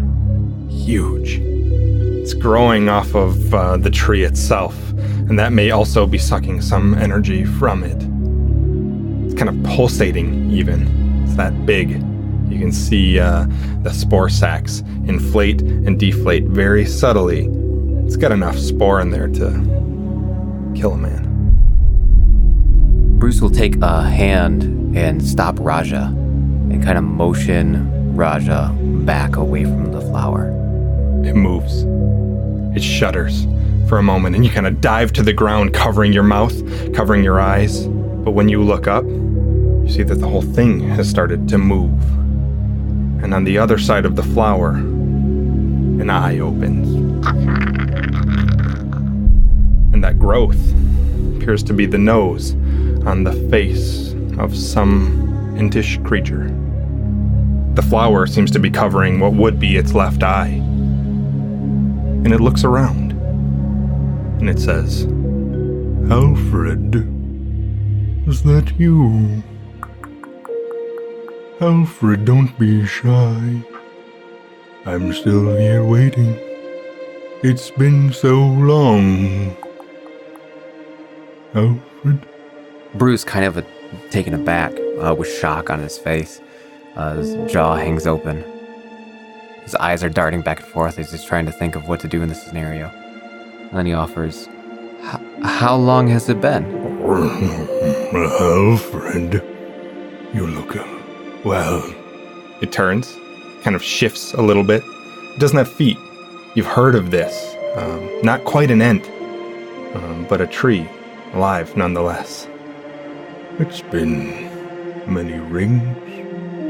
Huge. It's growing off of the tree itself, and that may also be sucking some energy from it. It's kind of pulsating even. It's that big. You can see the spore sacs inflate and deflate very subtly. It's got enough spore in there to kill a man. Bruce will take a hand and stop Rajah and kind of motion Rajah back away from the flower. It moves. It shudders for a moment, and you kind of dive to the ground, covering your mouth, covering your eyes. But when you look up, you see that the whole thing has started to move. And on the other side of the flower, an eye opens. And that growth appears to be the nose on the face of some entish creature. The flower seems to be covering what would be its left eye. And it looks around. And it says, "Alfred, is that you? Alfred, don't be shy. I'm still here waiting. It's been so long. Alfred?" Bruce, kind of taken aback, with shock on his face. His jaw hangs open. His eyes are darting back and forth as he's trying to think of what to do in this scenario. And then he offers, "How long has it been?" "Alfred, you look well." It turns, kind of shifts a little bit. It doesn't have feet. You've heard of this. Not quite an ent, but a tree, alive nonetheless. "It's been many rings.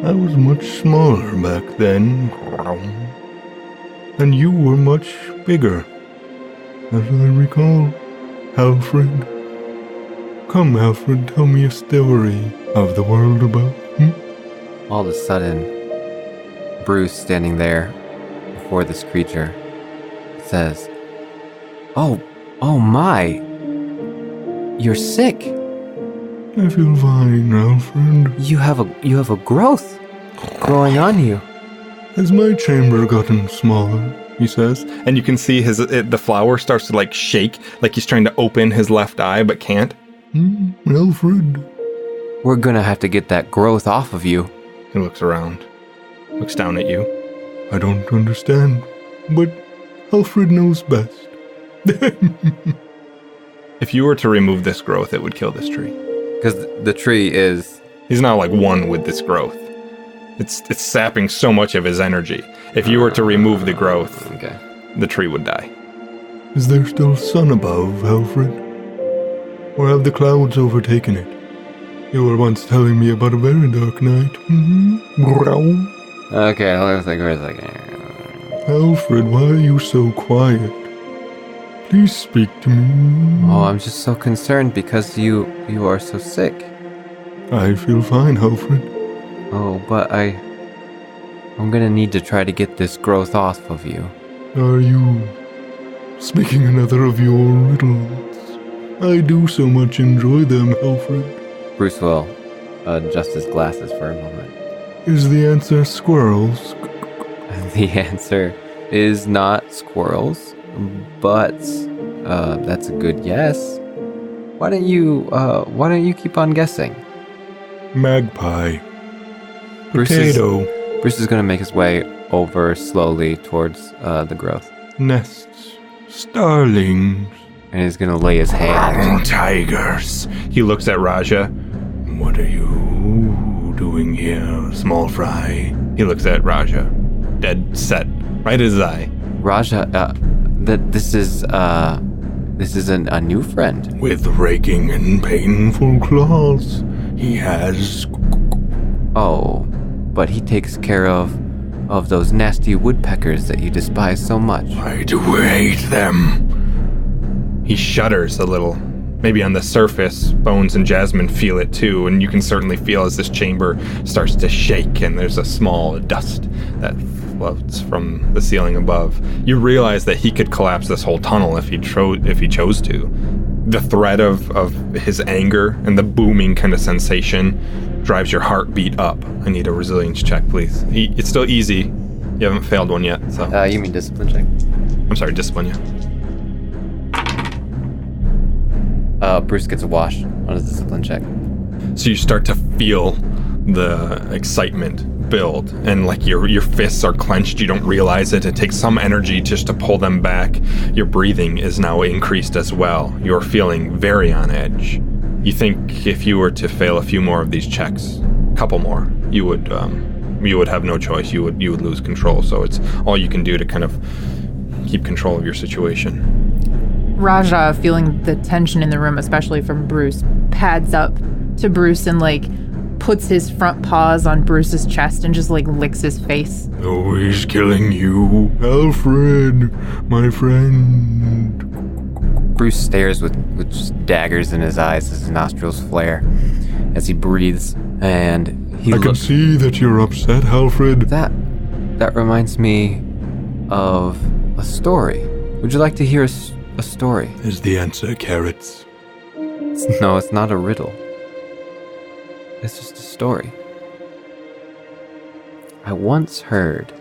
I was much smaller back then. And you were much bigger, as I recall. Alfred. Come, Alfred, tell me a story of the world above." All of a sudden, Bruce, standing there before this creature, says, Oh my, you're sick. "I feel fine, Alfred. You have a growth growing on you." Has my chamber gotten smaller?" he says. And you can see the flower starts to shake, like he's trying to open his left eye but can't. "Alfred." We're gonna have to get that growth off of you. He looks around, looks down at you. "I don't understand, but Alfred knows best." If you were to remove this growth, it would kill this tree. Because the tree is... He's now one with this growth. It's sapping so much of his energy. If you were to remove the growth, Okay. the tree would die. "Is there still sun above, Alfred? Or have the clouds overtaken it? You were once telling me about a very dark night." Okay, let's think for a second. "Alfred, why are you so quiet? Please speak to me." Oh, I'm just so concerned because you are so sick. "I feel fine, Alfred." Oh, but I'm gonna need to try to get this growth off of you. "Are you speaking another of your riddles? I do so much enjoy them, Alfred." Bruce will adjust his glasses for a moment. "Is the answer squirrels?" The answer is not squirrels, but that's a good yes. Why don't you keep on guessing? Magpie. Bruce Potato. Bruce is going to make his way over slowly towards the growth. Nests. Starlings. And he's going to lay his hand. Tigers. He looks at Rajah. What are you doing here, small fry? He looks at Rajah. Dead set. Right in his eye. Rajah, this is a new friend. With raking and painful claws, he has... Oh, but he takes care of those nasty woodpeckers that you despise so much. I do hate them. He shudders a little. Maybe on the surface, Bones and Jasmine feel it too, and you can certainly feel as this chamber starts to shake and there's a small dust that floats from the ceiling above. You realize that he could collapse this whole tunnel if he chose to. The threat of his anger and the booming kind of sensation drives your heartbeat up. I need a resilience check, please. It's still easy. You haven't failed one yet, so... You mean discipline check? I'm sorry, discipline, yeah. Bruce gets a wash on his discipline check. So you start to feel the excitement build, and like your fists are clenched. You don't realize it. It takes some energy just to pull them back. Your breathing is now increased as well. You're feeling very on edge. You think if you were to fail a few more of these checks, a couple more, you would have no choice. You would lose control. So it's all you can do to kind of keep control of your situation. Rajah, feeling the tension in the room, especially from Bruce, pads up to Bruce and puts his front paws on Bruce's chest and just licks his face. Always killing you, Alfred, my friend. Bruce stares with just daggers in his eyes as his nostrils flare as he breathes, and he I can see that you're upset, Alfred. That reminds me of a story. Would you like to hear a story? Is the answer carrots? No, it's not a riddle. It's just a story. I once heard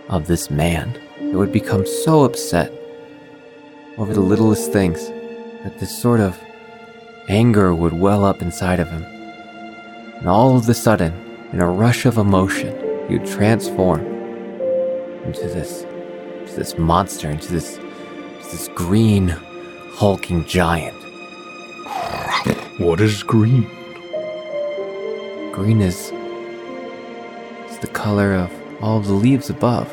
of this man that would become so upset over the littlest things that this sort of anger would well up inside of him. And all of a sudden, in a rush of emotion, he would transform into this monster, into this green, hulking giant. What is green? Green is the color of all of the leaves above.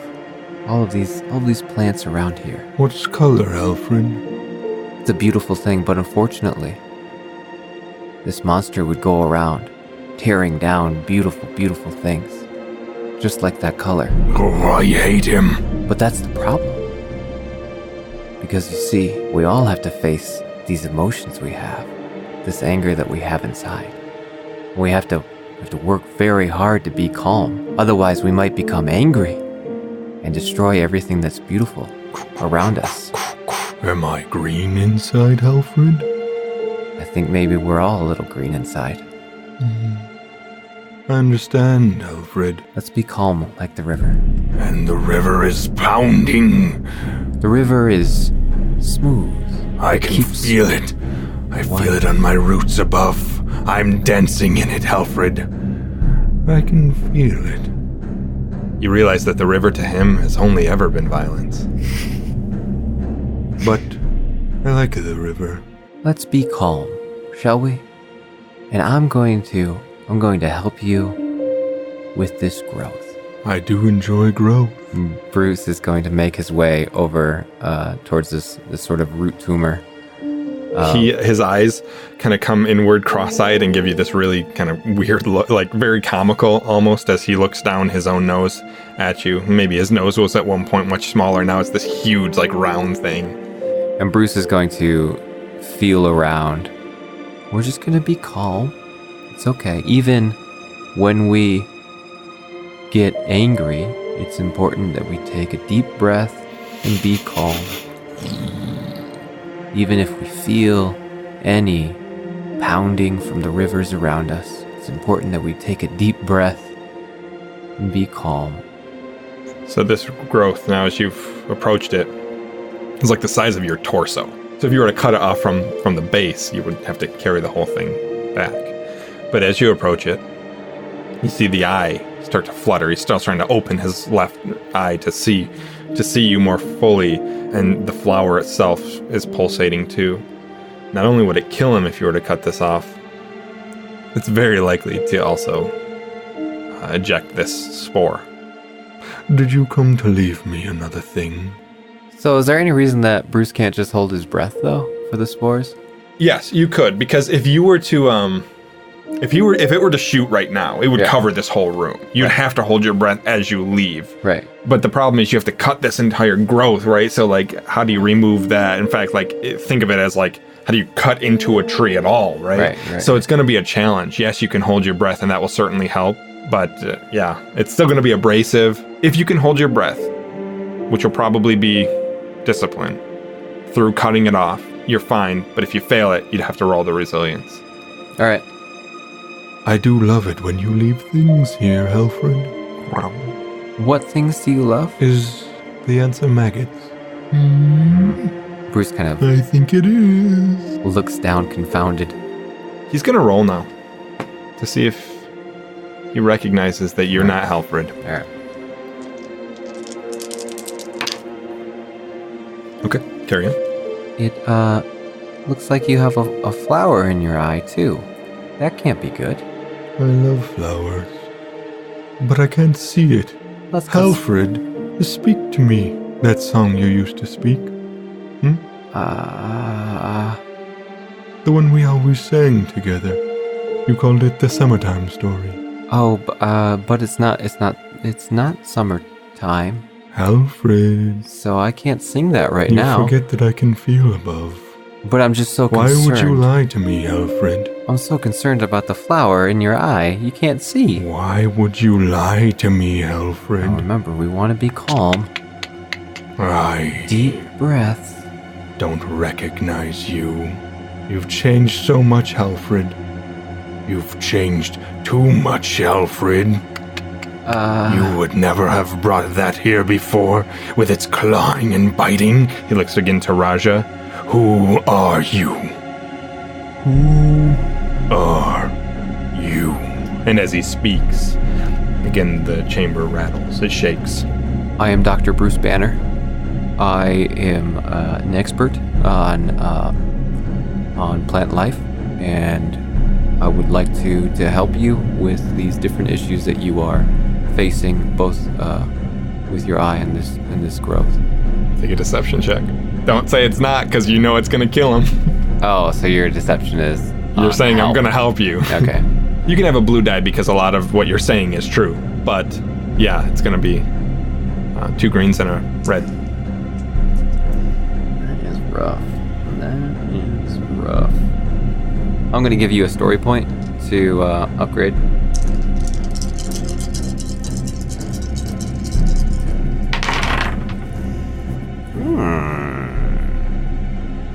All of these plants around here. What's color, Alfred? It's a beautiful thing, but unfortunately, this monster would go around tearing down beautiful, beautiful things. Just like that color. Oh, I hate him. But that's the problem. Because you see, we all have to face these emotions we have. This anger that we have inside. We have to work very hard to be calm. Otherwise, we might become angry and destroy everything that's beautiful around us. Am I green inside, Alfred? I think maybe we're all a little green inside. I understand, Alfred. Let's be calm like the river. And the river is pounding. The river is smooth. I can feel it. I feel it on my roots above. I'm dancing in it, Alfred. I can feel it. You realize that the river to him has only ever been violence. But I like the river. Let's be calm, shall we? And I'm going to help you with this growth. I do enjoy growth. Bruce is going to make his way over towards this sort of root tumor. His eyes kind of come inward, cross-eyed, and give you this really kind of weird look, like very comical almost, as he looks down his own nose at you. Maybe his nose was at one point much smaller. Now it's this huge, round thing. And Bruce is going to feel around. We're just going to be calm. It's okay. Even when we get angry, it's important that we take a deep breath and be calm. Even if we feel any pounding from the rivers around us, it's important that we take a deep breath and be calm. So this growth, now as you've approached it, is like the size of your torso. So if you were to cut it off from the base, you would have to carry the whole thing back. But as you approach it, You see the eye start to flutter. He's still trying to open his left eye to see you more fully, and the flower itself is pulsating too. Not only would it kill him if you were to cut this off, it's very likely to also eject this spore. Did you come to leave me another thing? So is there any reason that Bruce can't just hold his breath, though, for the spores? Yes, you could, because if you were to, if it were to shoot right now, it would cover this whole room. You'd have to hold your breath as you leave. Right. But the problem is you have to cut this entire growth, right? So, like, how do you remove that? In fact, like, think of it as, like, how do you cut into a tree at all, right? Right. So it's going to be a challenge. Yes, you can hold your breath, and that will certainly help. But, yeah, it's still going to be abrasive. If you can hold your breath, which will probably be discipline, through cutting it off, you're fine. But if you fail it, you'd have to roll the resilience. All right. I do love it when you leave things here, Helfred. What things do you love? Is the answer maggots? Bruce kind of I think it is. looks down, confounded. He's going to roll now to see if he recognizes that you're not Halfred. All right. Okay, carry on. It looks like you have a flower in your eye, too. That can't be good. I love flowers, but I can't see it. That's 'cause- Halfred, speak to me. That song you used to speak. The one we always sang together. You called it the summertime story. But it's not summertime. Alfred, So I can't sing that right you now. forget that I can feel above. But I'm just so Why concerned. would you lie to me, Alfred? I'm so concerned about the flower in your eye. You can't see. Why would you lie to me, Now Alfred? remember, we want to be calm. I Deep breaths. don't recognize you. You've changed so much, Alfred. You've changed too much, Alfred. You would never have brought that here before, with its clawing and biting. He looks again to Rajah. Who are you? Who are you? And as he speaks, again the chamber rattles, it shakes. I am Dr. Bruce Banner. I am an expert on plant life, and I would like to help you with these different issues that you are facing, both with your eye and this growth. Take a deception check. Don't say it's not, because you know it's going to kill him. Oh, so your deception is You're saying I'm help. going to help you. Okay. You can have a blue die because a lot of what you're saying is true. But, yeah, it's going to be 2 greens and a red. That is rough. That is rough. I'm going to give you a story point to upgrade.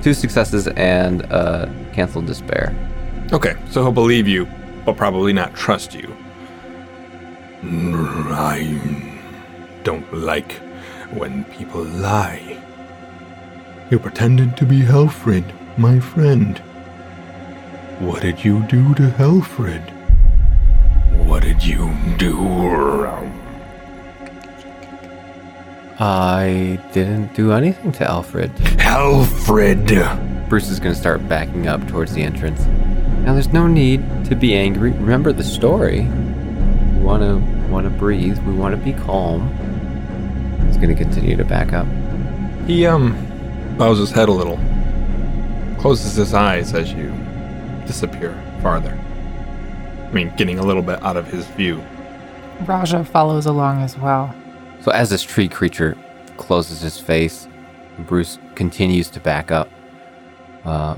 Two successes and canceled despair. Okay, so he'll believe you, but probably not trust you. I don't like when people lie. You pretended to be Helfred, my friend. What did you do to Helfred? What did you do? I didn't do anything to Alfred. Helfred! Bruce is going to start backing up towards the entrance. Now, there's no need to be angry. Remember the story. We want to breathe. We want to be calm. He's going to continue to back up. He, bows his head a little, closes his eyes as you disappear farther. I mean, getting a little bit out of his view. Rajah follows along as well. So as this tree creature closes his face, Bruce continues to back up.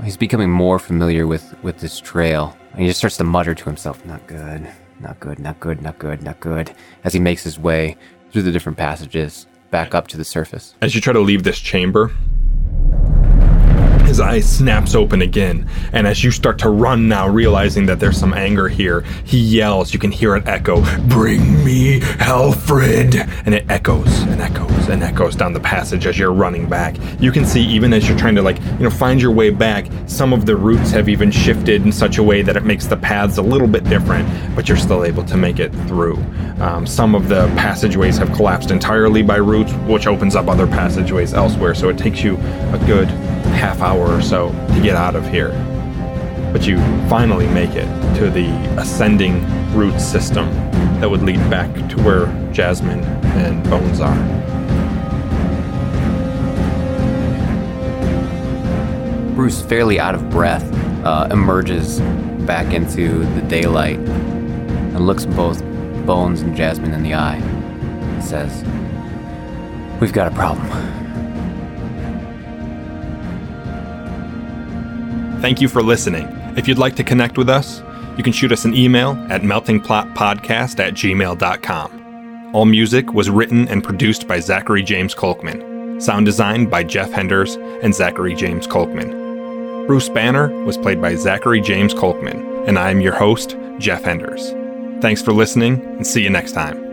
He's becoming more familiar with this trail. And he just starts to mutter to himself, not good, not good, not good, not good, not good, as he makes his way through the different passages back up to the surface. As you try to leave this chamber, his eyes snaps open again, and as you start to run now, realizing that there's some anger here, he yells, you can hear it echo, "Bring me Helfrid!" And it echoes and echoes and echoes down the passage as you're running back. You can see, even as you're trying to find your way back, some of the roots have even shifted in such a way that it makes the paths a little bit different, but you're still able to make it through. Some of the passageways have collapsed entirely by roots, which opens up other passageways elsewhere, so it takes you a good half hour or so to get out of here. But you finally make it to the ascending root system that would lead back to where Jasmine and Bones are. Bruce, fairly out of breath, emerges back into the daylight and looks both Bones and Jasmine in the eye and says, "We've got a problem." Thank you for listening. If you'd like to connect with us, you can shoot us an email at meltingplotpodcast@gmail.com. All music was written and produced by Zachary James Kolkman. Sound designed by Jeff Henders and Zachary James Kolkman. Bruce Banner was played by Zachary James Kolkman, and I'm your host, Jeff Henders. Thanks for listening, and see you next time.